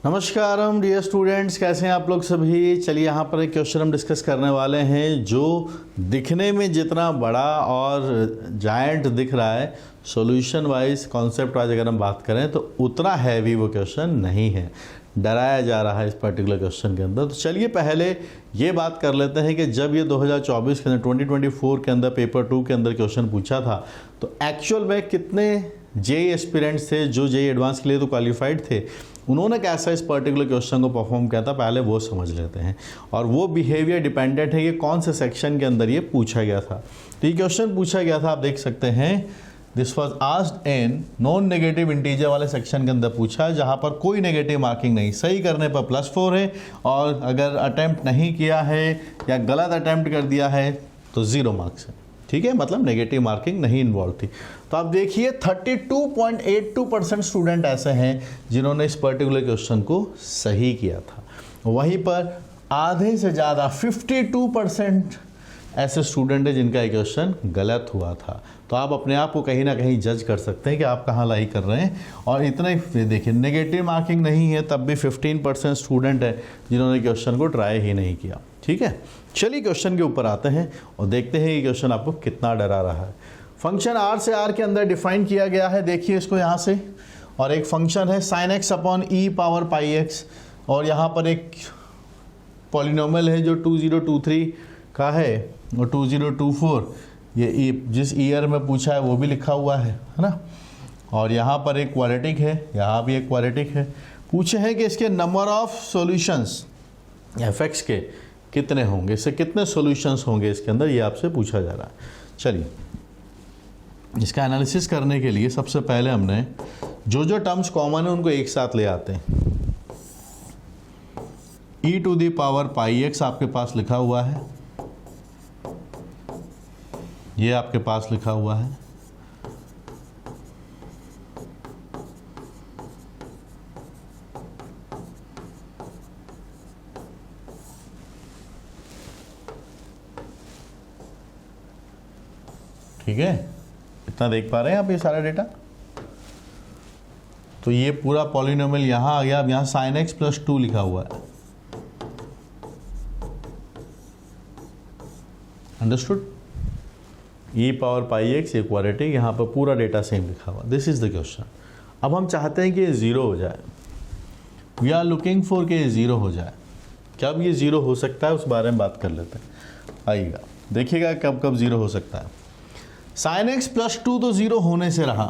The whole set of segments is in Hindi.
नमस्कारम डियर स्टूडेंट्स, कैसे हैं आप लोग सभी। चलिए यहाँ पर एक क्वेश्चन हम डिस्कस करने वाले हैं जो दिखने में जितना बड़ा और जायंट दिख रहा है, सॉल्यूशन वाइज कॉन्सेप्ट वाइज अगर हम बात करें तो उतना हैवी वो क्वेश्चन नहीं है। डराया जा रहा है इस पर्टिकुलर क्वेश्चन के अंदर। तो चलिए पहले ये बात कर लेते हैं कि जब ये 2024 के अंदर 2024 के अंदर पेपर 2 के अंदर क्वेश्चन पूछा था तो एक्चुअल में कितने जेईई एस्पिरेंट्स थे जो जेईई एडवांस के लिए तो क्वालिफाइड थे, उन्होंने कैसा इस पर्टिकुलर क्वेश्चन को परफॉर्म किया था, पहले वो समझ लेते हैं। और वो बिहेवियर डिपेंडेंट है, ये कौन से सेक्शन के अंदर ये पूछा गया था। तो ये क्वेश्चन पूछा गया था, आप देख सकते हैं, this was asked in non negative integer वाले सेक्शन के अंदर पूछा है, जहाँ पर कोई नेगेटिव मार्किंग नहीं, सही करने पर +4 है और अगर अटैम्प्ट नहीं किया है या गलत अटैम्प्ट कर दिया है तो 0 मार्क्स है। ठीक है, मतलब नेगेटिव मार्किंग नहीं इन्वॉल्व थी। तो आप देखिए 32.82% स्टूडेंट ऐसे हैं जिन्होंने इस पर्टिकुलर क्वेश्चन को सही किया था। वहीं पर आधे से ज़्यादा 52% ऐसे स्टूडेंट हैं जिनका ये क्वेश्चन गलत हुआ था। तो आप अपने आप को कहीं ना कहीं जज कर सकते हैं कि आप कहाँ लाई कर रहे हैं। और इतना ही देखिए, नेगेटिव मार्किंग नहीं है तब भी 15% स्टूडेंट है जिन्होंने क्वेश्चन को ट्राई ही नहीं किया। ठीक है, चलिए क्वेश्चन के ऊपर आते हैं और देखते हैं ये क्वेश्चन आपको कितना डरा रहा है। फंक्शन आर से आर के अंदर डिफाइन किया गया है, देखिए इसको यहाँ से, और एक फंक्शन है sin x upon e power pi x, और यहाँ पर एक पॉलिनोमियल है जो 2023 का है और 2024 ये जिस ईयर में पूछा है वो भी लिखा हुआ है ना। और यहाँ पर एक क्वाड्रेटिक है, यहाँ भी एक क्वाड्रेटिक है। पूछे हैं कि इसके नंबर ऑफ सॉल्यूशंस fx के कितने होंगे, इससे कितने सॉल्यूशंस होंगे इसके अंदर, ये आपसे पूछा जा रहा है। चलिए इसका एनालिसिस करने के लिए सबसे पहले हमने जो जो टर्म्स कॉमन है उनको एक साथ ले आते हैं। e to the power pi x आपके पास लिखा हुआ है, ये आपके पास लिखा हुआ है। ठीक है, इतना देख पा रहे हैं आप ये सारा डेटा। तो ये पूरा पॉलिनोमियल यहां आ गया। अब यहां sin x + 2 लिखा हुआ है, understood. e power pi x, ये क्वाड्रेटिक, यहाँ पर पूरा डेटा सेम लिखा हुआ। This is the question. अब हम चाहते हैं कि ये 0 हो जाए, वी आर लुकिंग फॉर कि ये 0 हो जाए। कब ये 0 हो सकता है उस बारे में बात कर लेते हैं। आइएगा देखिएगा कब कब 0 हो सकता है। sin x + 2 तो 0 होने से रहा,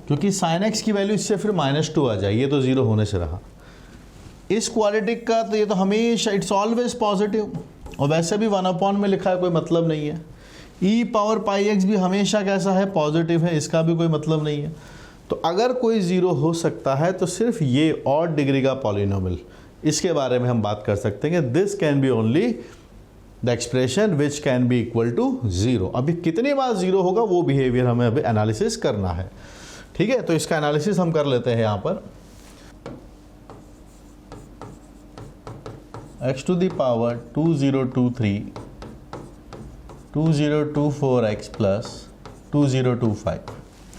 क्योंकि sin x की वैल्यू इससे फिर -2 आ जाए, ये तो 0 होने से रहा। इस क्वाड्रेटिक का तो ये तो हमेशा इट्स ऑलवेज पॉजिटिव, और वैसे भी 1/, में लिखा है, कोई मतलब नहीं है। e पावर पाई एक्स भी हमेशा कैसा है, पॉजिटिव है, इसका भी कोई मतलब नहीं है। तो अगर कोई 0 हो सकता है तो सिर्फ ये ऑड डिग्री का पॉलिनोमियल, इसके बारे में हम बात कर सकते हैं कि this can be only the expression which can be equal to 0। अभी कितनी बार 0 होगा वो बिहेवियर हमें अभी एनालिसिस करना है। ठीक है, तो इसका एनालिसिस हम कर लेते हैं। यहाँ पर x to the power 2023 2024x plus 2025।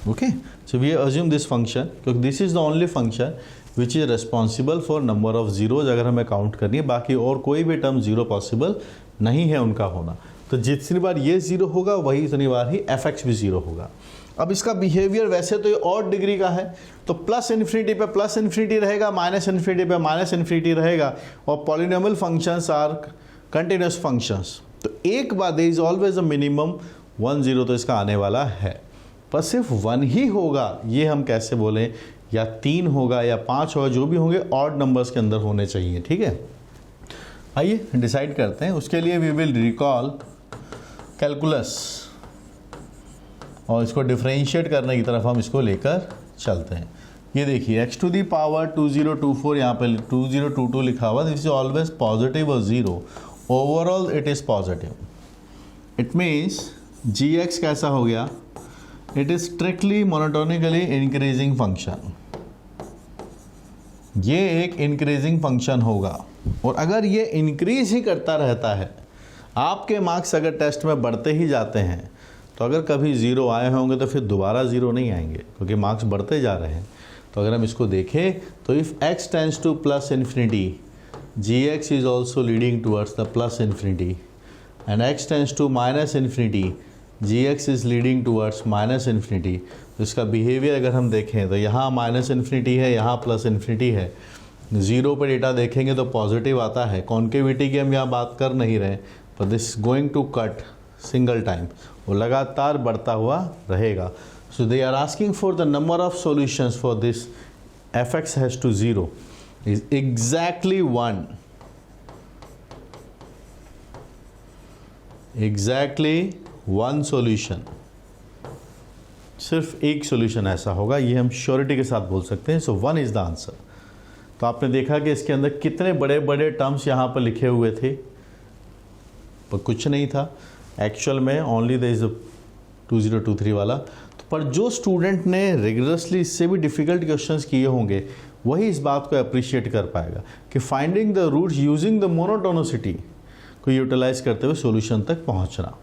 Okay, so we assume this function, क्योंकि this is the only function which is responsible for number of zeros अगर हमें काउंट करनी है। बाकी और कोई भी टर्म 0 पॉसिबल नहीं है उनका होना। तो जितनी बार ये 0 होगा वही इतनी बार ही fx भी 0 होगा। अब इसका बिहेवियर वैसे तो ये ऑड डिग्री का है, तो +∞ पे +∞ रहेगा, -∞ पे -∞ रहेगा, और polynomial functions are continuous functions. तो एक बार there is always a minimum 1 0 तो इसका आने वाला है, पर सिर्फ 1 ही होगा ये हम कैसे बोलें, या 3 होगा या 5 होगा, जो भी होंगे ऑड नंबर्स के अंदर होने चाहिए। ठीक है, आइए डिसाइड करते हैं। उसके लिए वी विल रिकॉल कैलकुलस, और इसको डिफरेंशिएट करने की तरफ हम इसको लेकर चलते हैं। ये देखिए x टू दी पावर 2024, यहाँ पे 2022 लिखा हुआ, दिस इज ऑलवेज पॉजिटिव और 0, overall it is positive. It means gx कैसा हो गया, it is strictly monotonically increasing function. ये एक इंक्रीजिंग फंक्शन होगा, और अगर ये इंक्रीज ही करता रहता है, आपके मार्क्स अगर टेस्ट में बढ़ते ही जाते हैं, तो अगर कभी 0 आए होंगे तो फिर दोबारा 0 नहीं आएंगे, क्योंकि मार्क्स बढ़ते जा रहे हैं। तो तो अगर हम इसको देखें तो if x tends to plus infinity gx is also leading towards the plus infinity and x tends to minus infinity gx is leading towards minus infinity. तो इसका बिहेवियर अगर हम देखें तो यहाँ माइनस इन्फिनिटी है, यहाँ प्लस इन्फिनिटी है। ज़ीरो पे डेटा देखेंगे तो पॉजिटिव आता है। कॉन्केविटी की हम यहाँ बात कर नहीं रहे, पर this going to cut single time, वो लगातार बढ़ता हुआ रहेगा। So they are asking for the number of solutions for this fx has to 0 is exactly 1, exactly 1 solution. सिर्फ एक सॉल्यूशन ऐसा होगा, ये हम श्योरिटी के साथ बोल सकते हैं। सो 1 इज द आंसर। तो आपने देखा कि इसके अंदर कितने बड़े बड़े टर्म्स यहाँ पर लिखे हुए थे, पर कुछ नहीं था एक्चुअल में, ओनली द इज 2023 वाला। तो पर जो स्टूडेंट ने रिगरसली इससे भी डिफ़िकल्ट क्वेश्चंस किए होंगे वही इस बात को अप्रिशिएट कर पाएगा कि finding the roots using the monotonicity को यूटिलाइज करते हुए सॉल्यूशन तक पहुंचना।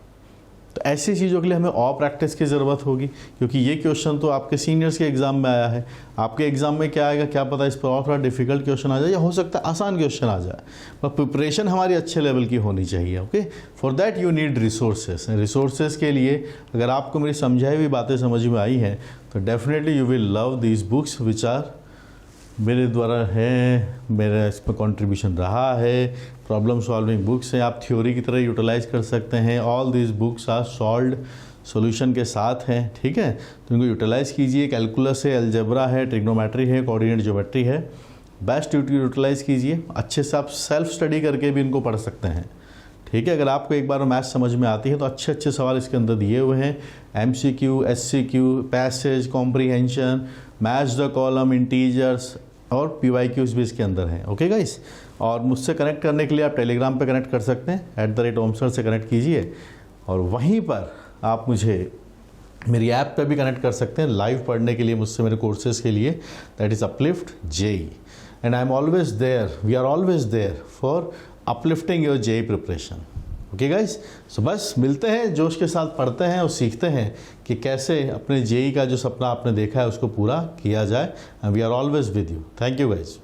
तो ऐसी चीज़ों के लिए हमें और प्रैक्टिस की ज़रूरत होगी, क्योंकि ये क्वेश्चन तो आपके सीनियर्स के एग्ज़ाम में आया है। आपके एग्ज़ाम में क्या आएगा क्या पता, इस पर और थोड़ा डिफिकल्ट क्वेश्चन आ जाए या हो सकता है आसान क्वेश्चन आ जाए, पर प्रिपरेशन हमारी अच्छे लेवल की होनी चाहिए। Okay, for that you need resources. Resources के लिए अगर आपको मेरी समझाई हुई बातें समझ में आई हैं तो definitely you will love these books which are मेरे द्वारा है, मेरा इस पर कॉन्ट्रीब्यूशन रहा है। प्रॉब्लम सॉल्विंग बुक्स हैं, आप थ्योरी की तरह यूटिलाइज कर सकते हैं। All these books are solved solution के साथ हैं, ठीक है। तो इनको यूटिलाइज कीजिए। कैलकुलस है, अलजेब्रा है, ट्रिग्नोमेट्री है, कोऑर्डिनेट ज्योमेट्री है, बेस्ट यूटिलाइज कीजिए। अच्छे से आप सेल्फ स्टडी करके भी इनको पढ़ सकते हैं, ठीक है। अगर आपको एक बार मैथ्स समझ में आती है तो अच्छे अच्छे सवाल इसके अंदर दिए हुए हैं। MCQ, SCQ, passage, comprehension, match the column, integers और PYQs भी इसके अंदर हैं। ओके गाइस, और मुझसे कनेक्ट करने के लिए आप टेलीग्राम पे कनेक्ट कर सकते हैं, @omsir से कनेक्ट कीजिए। और वहीं पर आप मुझे मेरी ऐप पे भी कनेक्ट कर सकते हैं लाइव पढ़ने के लिए मुझसे, मेरे कोर्सेज के लिए, that is uplift JEE। And I am always there, we are always there for uplifting your JEE preparation. Okay guys, so बस मिलते हैं, जोश के साथ पढ़ते हैं और सीखते हैं कि कैसे अपने JEE का जो सपना आपने देखा है उसको पूरा किया जाए। And we are always with you. Thank you guys.